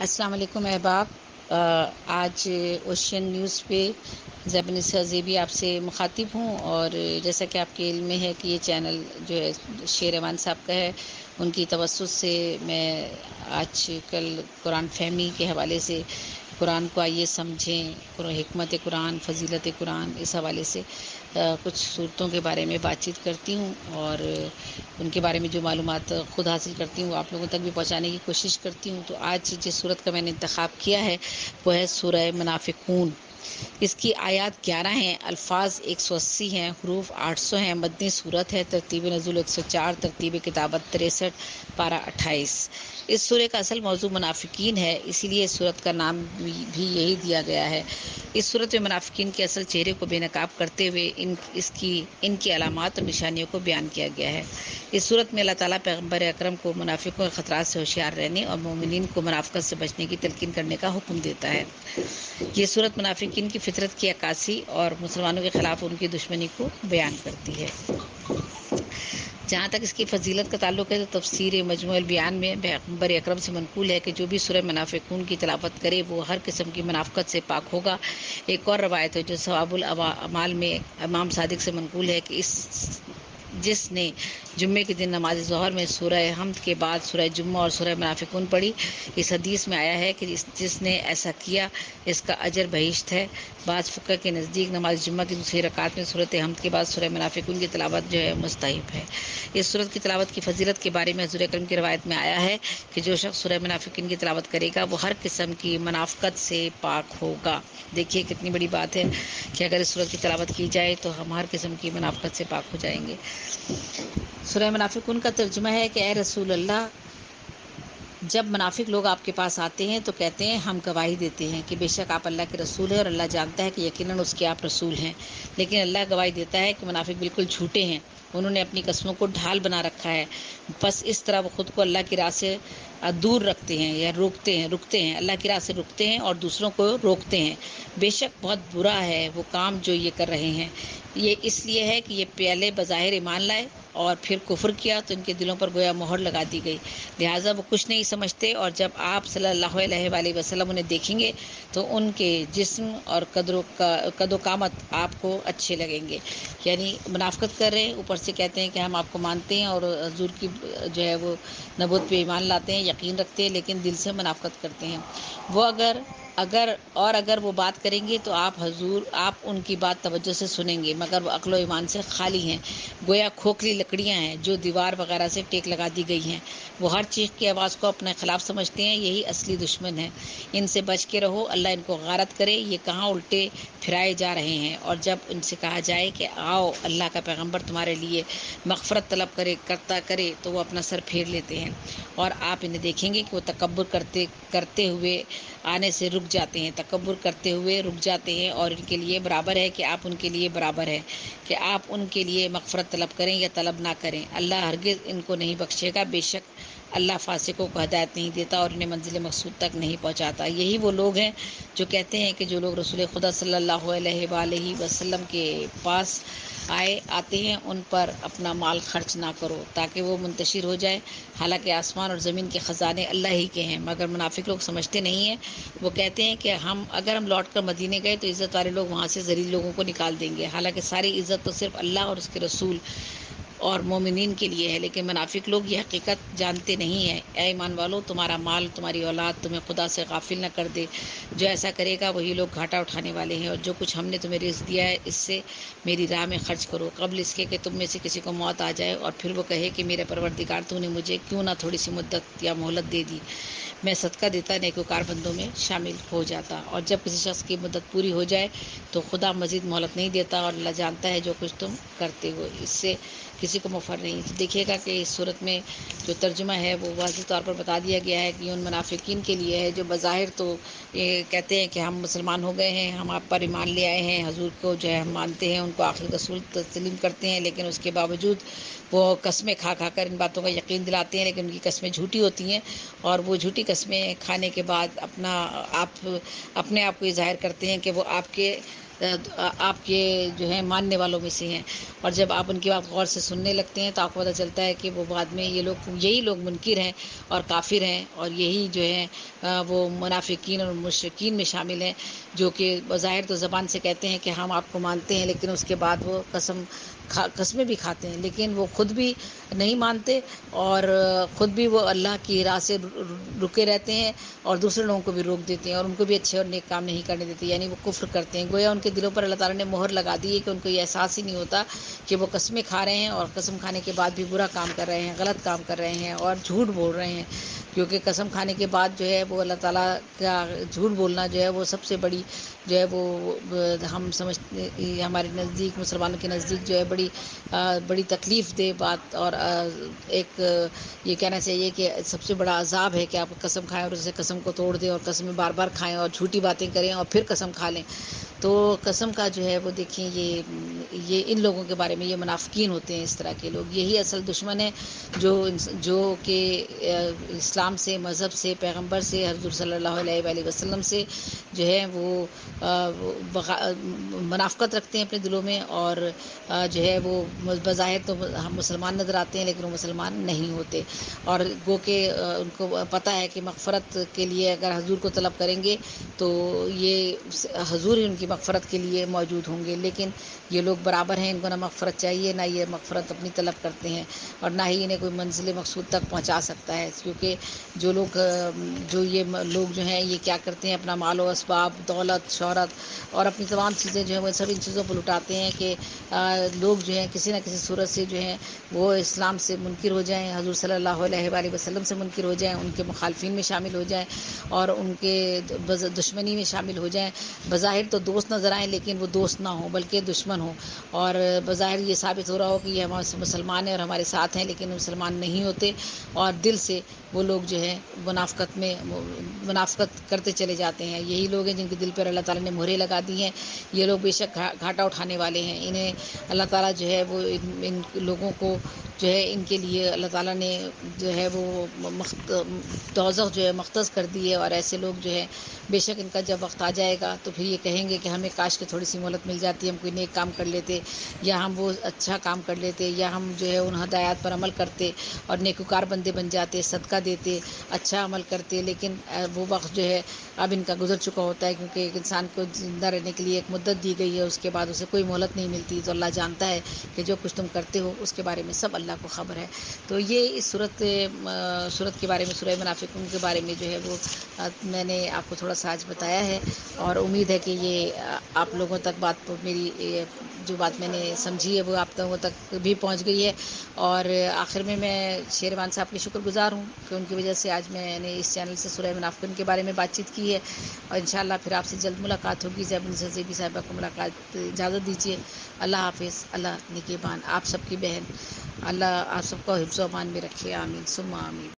السلام علیکم احباب. آج اوشین نیوز پہ زیبن زیبی آپ سے مخاطب ہوں، اور جیسا کہ آپ کے علم میں ہے کہ یہ چینل جو ہے شیر امان صاحب کا ہے، ان کی توسط سے میں آج کل قرآن فہمی کے حوالے سے قرآن کو آئیے سمجھیں، حکمت قرآن، فضیلت قرآن، اس حوالے سے کچھ صورتوں کے بارے میں بات چیت کرتی ہوں، اور ان کے بارے میں جو معلومات خود حاصل کرتی ہوں وہ آپ لوگوں تک بھی پہنچانے کی کوشش کرتی ہوں. تو آج جس صورت کا میں نے انتخاب کیا ہے وہ ہے سورہ منافقون. اس کی آیات 11 ہیں، الفاظ 180 ہیں، حروف 800 ہیں، مدنی صورت ہے، ترتیب نزول 104، ترتیب کتابت 63، پارہ 28. اس سورہ کا اصل موضوع منافقین ہے، اسی لیے اس سورت کا نام بھی یہی دیا گیا ہے. اس سورت میں منافقین کے اصل چہرے کو بے نقاب کرتے ہوئے ان کی علامات اور نشانیوں کو بیان کیا گیا ہے. اس صورت میں اللہ تعالیٰ پیغمبر اکرم کو منافقوں کے خطرات سے ہوشیار رہنے اور مومنین کو منافقت سے بچنے کی تلقین کرنے کا حکم دیتا ہے. یہ صورت منافقین کی فطرت کی عکاسی اور مسلمانوں کے خلاف ان کی دشمنی کو بیان کرتی ہے. جہاں تک اس کی فضیلت کا تعلق ہے تو تفسیر مجموع البیان میں پیغمبر اکرم سے منقول ہے کہ جو بھی سورہ منافقون کی تلاوت کرے وہ ہر قسم کی منافقت سے پاک ہوگا. ایک اور روایت ہے جو ثواب الاعمال میں امام صادق سے منقول ہے کہ جس نے جمعے کے دن نماز ظہر میں سورہ حمد کے بعد سورہ جمعہ اور سورہ منافقون پڑھی، اس حدیث میں آیا ہے کہ جس نے ایسا کیا اس کا اجر بہشت ہے. بعض فقہ کے نزدیک نماز جمعہ کی دوسری رکعت میں سورۃ حمد کے بعد سورہ منافقون کی تلاوت جو ہے مستحب ہے. اس سورت کی تلاوت کی فضیلت کے بارے میں حضور اکرم کی روایت میں آیا ہے کہ جو شخص سورہ منافقین کی تلاوت کرے گا وہ ہر قسم کی منافقت سے پاک ہوگا. دیکھیے کتنی بڑی بات ہے کہ اگر اس سورت کی تلاوت کی جائے تو ہم ہر قسم کی منافقت سے پاک ہو جائیں گے. سورہ منافقون کا ترجمہ ہے کہ اے رسول اللہ، جب منافق لوگ آپ کے پاس آتے ہیں تو کہتے ہیں ہم گواہی دیتے ہیں کہ بے شک آپ اللہ کے رسول ہیں، اور اللہ جانتا ہے کہ یقیناً اس کے آپ رسول ہیں. لیکن اللہ گواہی دیتا ہے کہ منافق بالکل جھوٹے ہیں، انہوں نے اپنی قسموں کو ڈھال بنا رکھا ہے. بس اس طرح وہ خود کو اللہ کی راہ سے دور رکھتے ہیں یا رکتے ہیں، اللہ کی راہ سے رکتے ہیں اور دوسروں کو روکتے ہیں. بے شک بہت برا ہے وہ کام جو یہ کر رہے ہیں. یہ اس لیے ہے کہ یہ پہلے بظاہر ایمان لائے اور پھر کفر کیا تو ان کے دلوں پر گویا مہر لگا دی گئی، لہٰذا وہ کچھ نہیں سمجھتے، اور جب آپ صلی اللہ علیہ وآلہ وسلم انہیں دیکھیں گے تو ان کے جسم اور قد و قامت آپ کو اچھے لگیں گے. یعنی منافقت کر رہے ہیں، اوپر سے کہتے ہیں کہ ہم آپ کو مانتے ہیں اور حضور کی جو ہے وہ نبوت پہ ایمان لاتے ہیں، یقین رکھتے ہیں، لیکن دل سے منافقت کرتے ہیں. وہ اگر وہ بات کریں گے تو آپ ان کی بات توجہ سے سنیں گے، مگر وہ عقل و ایمان سے خالی ہیں، گویا کھوکھلی لکڑیاں ہیں جو دیوار وغیرہ سے ٹیک لگا دی گئی ہیں. وہ ہر چیخ کی آواز کو اپنے خلاف سمجھتے ہیں، یہی اصلی دشمن ہے. ان سے بچ کے رہو، اللہ ان کو غارت کرے، یہ کہاں الٹے پھرائے جا رہے ہیں. اور جب ان سے کہا جائے کہ آؤ اللہ کا پیغمبر تمہارے لیے مغفرت طلب کرے تو وہ اپنا سر پھیر لیتے ہیں، اور آپ انہیں دیکھیں گے کہ وہ تکبر کرتے ہوئے آنے سے رک جاتے ہیں، اور ان کے لیے برابر ہے کہ آپ ان کے لیے برابر ہے کہ آپ ان کے لیے مغفرت طلب کریں یا طلب نہ کریں. اللہ ہرگز ان کو نہیں بخشے گا، بے شک اللہ فاسقوں کو ہدایت نہیں دیتا اور انہیں منزل مقصود تک نہیں پہنچاتا. یہی وہ لوگ ہیں جو کہتے ہیں کہ جو لوگ رسول خدا صلی اللہ علیہ وآلہ وسلم کے پاس آتے ہیں ان پر اپنا مال خرچ نہ کرو تاکہ وہ منتشر ہو جائے، حالانکہ آسمان اور زمین کے خزانے اللہ ہی کے ہیں. مگر منافق لوگ سمجھتے نہیں ہیں. وہ کہتے ہیں کہ اگر ہم لوٹ کر مدینے گئے تو عزت والے لوگ وہاں سے ذلیل لوگوں کو نکال دیں گے، حالانکہ ساری عزت تو صرف اللہ اور اس کے رسول اور مومنین کے لیے ہے. لیکن منافق لوگ یہ حقیقت جانتے نہیں ہیں. اے ایمان والو، تمہارا مال، تمہاری اولاد تمہیں خدا سے غافل نہ کر دے. جو ایسا کرے گا وہی لوگ گھاٹا اٹھانے والے ہیں. اور جو کچھ ہم نے تمہیں رزق دیا ہے اس سے میری راہ میں خرچ کرو، قبل اس کے کہ تم میں سے کسی کو موت آ جائے اور پھر وہ کہے کہ میرے پروردگار تو نے مجھے کیوں نہ تھوڑی سی مدت یا مہلت دے دی، میں صدقہ دیتا، نیکوکار بندوں میں شامل ہو جاتا. اور جب کسی شخص کی مدت پوری ہو جائے تو خدا مزید مہلت نہیں دیتا، اور اللہ جانتا ہے جو کچھ تم کرتے ہو، اس سے کسی کو مفر نہیں. دیکھیے گا کہ اس صورت میں جو ترجمہ ہے وہ واضح طور پر بتا دیا گیا ہے کہ یہ ان منافقین کے لیے ہے جو بظاہر تو یہ کہتے ہیں کہ ہم مسلمان ہو گئے ہیں، ہم آپ پر ایمان لے آئے ہیں، حضور کو جو ہے ہم مانتے ہیں، ان کو آخری رسول تسلیم کرتے ہیں، لیکن اس کے باوجود وہ قسمیں کھا کر ان باتوں کا یقین دلاتے ہیں، لیکن ان کی قسمیں جھوٹی ہوتی ہیں. اور وہ جھوٹی قسمیں کھانے کے بعد اپنے آپ کو یہ ظاہر کرتے ہیں کہ وہ آپ کے آپ کے جو ہیں ماننے والوں میں سے ہیں، اور جب آپ ان کی بات غور سے سننے لگتے ہیں تو آپ کو پتہ چلتا ہے کہ وہ بعد میں یہی لوگ منکر ہیں اور کافر ہیں، اور یہی جو ہیں وہ منافقین اور مشرکین میں شامل ہیں، جو کہ بظاہر تو زبان سے کہتے ہیں کہ ہم آپ کو مانتے ہیں، لیکن اس کے بعد وہ قسمیں بھی کھاتے ہیں، لیکن وہ خود بھی نہیں مانتے، اور خود بھی وہ اللہ کی راہ سے رکے رہتے ہیں، اور دوسرے لوگوں کو بھی روک دیتے ہیں، اور ان کو بھی اچھے اور نیک کام نہیں کرنے دیتے، یعنی وہ کفر کرتے ہیں۔ گویا ان کے دلوں پر اللہ تعالیٰ نے مہر لگا دی ہے کہ ان کو یہ احساس ہی نہیں ہوتا کہ وہ قسمیں کھا رہے ہیں، اور قسم کھانے کے بعد بھی برا کام کر رہے ہیں، غلط کام کر رہے ہیں اور جھوٹ بول رہے ہیں، کیونکہ قسم کھانے کے بعد جو ہے وہ اللہ تعالیٰ کا جھوٹ بولنا جو ہے وہ سب سے بڑی جو ہے وہ ہم سمجھتے ہمارے نزدیک، مسلمانوں کے نزدیک جو ہے بڑی تکلیف دہ بات، اور ایک یہ کہنا چاہیے کہ سب سے بڑا عذاب ہے کہ آپ قسم کھائیں اور اسے قسم کو توڑ دیں، اور قسمیں بار بار کھائیں اور جھوٹی باتیں کریں اور پھر قسم کھا لیں۔ تو قسم کا جو ہے وہ دیکھیں، یہ ان لوگوں کے بارے میں، یہ منافقین ہوتے ہیں، اس طرح کے لوگ، یہی اصل دشمن ہے جو کہ اسلام سے، مذہب سے، پیغمبر سے، حضور صلی اللہ علیہ وآلہ وسلم سے جو ہے وہ منافقت رکھتے ہیں اپنے دلوں میں، اور جو ہے وہ بظاہر تو ہم مسلمان نظر آتے ہیں، لیکن وہ مسلمان نہیں ہوتے، اور گو کہ ان کو پتہ ہے کہ مغفرت کے لیے اگر حضور کو طلب کریں گے تو یہ حضور ہی ان کی مغفرت کے لیے موجود ہوں گے، لیکن یہ لوگ برابر ہیں، ان کو نہ مغفرت چاہیے، نہ یہ مغفرت اپنی طلب کرتے ہیں، اور نہ ہی انہیں کوئی منزل مقصود تک پہنچا سکتا ہے، کیونکہ جو لوگ جو ہیں یہ کیا کرتے ہیں، اپنا مال و اسباب، دولت، شہرت اور اپنی تمام چیزیں جو ہیں وہ سب ان چیزوں کو لٹاتے ہیں کہ لوگ جو ہیں کسی نہ کسی صورت سے جو ہیں وہ اسلام سے منکر ہو جائیں، حضور صلی اللہ علیہ وآلہ وسلم سے منکر ہو جائیں، ان کے مخالفین میں شامل ہو جائیں، اور ان کے دشمنی میں شامل ہو جائیں، بظاہر تو دوست نظر آئیں لیکن وہ دوست نہ ہوں بلکہ دشمن ہوں، اور بظاہر یہ ثابت ہو رہا ہو کہ یہ ہمارے مسلمان ہیں اور ہمارے ساتھ ہیں، لیکن مسلمان نہیں ہوتے، اور دل سے وہ لوگ جو ہیں منافقت کرتے چلے جاتے ہیں۔ یہی لوگ ہیں جن کے دل پر اللہ تعالیٰ نے مہریں لگا دی ہیں، یہ لوگ بے شک گھاٹا اٹھانے والے ہیں، انہیں اللہ تعالیٰ جو ہے وہ ان لوگوں کو جو ہے ان کے لیے اللہ تعالیٰ نے جو ہے وہ دوزخ جو ہے مختص کر دی ہے، اور ایسے لوگ جو ہے بے شک ان کا جب وقت آ جائے گا تو پھر یہ کہیں گے کہ ہمیں کاش کہ تھوڑی سی مہلت مل جاتی، ہم کوئی نیک کام کر لیتے، یا ہم وہ اچھا کام کر لیتے، یا ہم جو ہے ان ہدایات پر عمل کرتے اور نیکوکار بندے بن جاتے، صدقہ دیتے، اچھا عمل کرتے، لیکن وہ وقت جو ہے اب ان کا گزر چکا ہوتا ہے، کیونکہ ایک انسان کو زندہ رہنے کے لیے ایک مدت دی گئی ہے، اس کے بعد اسے کوئی مہلت نہیں ملتی، تو اللہ جانتا ہے کہ جو کچھ تم کرتے ہو اس کے بارے میں سب اللہ کو خبر ہے۔ تو یہ اس صورت کے بارے میں، سورہ منافقون کے بارے میں جو ہے وہ میں نے آپ کو تھوڑا سا آج بتایا ہے، اور امید ہے کہ یہ آپ لوگوں تک میری جو بات میں نے سمجھی ہے وہ آپ لوگوں تک بھی پہنچ گئی ہے، اور آخر میں شیروان صاحب کی شکر گزار ہوں کہ ان کی وجہ سے آج میں نے اس چینل سے سورہ منافقون کے بارے میں بات چیت کی ہے، اور انشاءاللہ پھر آپ سے جلد ملاقات ہوگی۔ زیبن زیبی صاحبہ کو ملاقات اجازت دیجیے۔ اللہ حافظ، اللہ نگہبان، آپ سب کی بہن، اللہ آپ سب کو حفظ و امان میں رکھے، آمین ثم آمین۔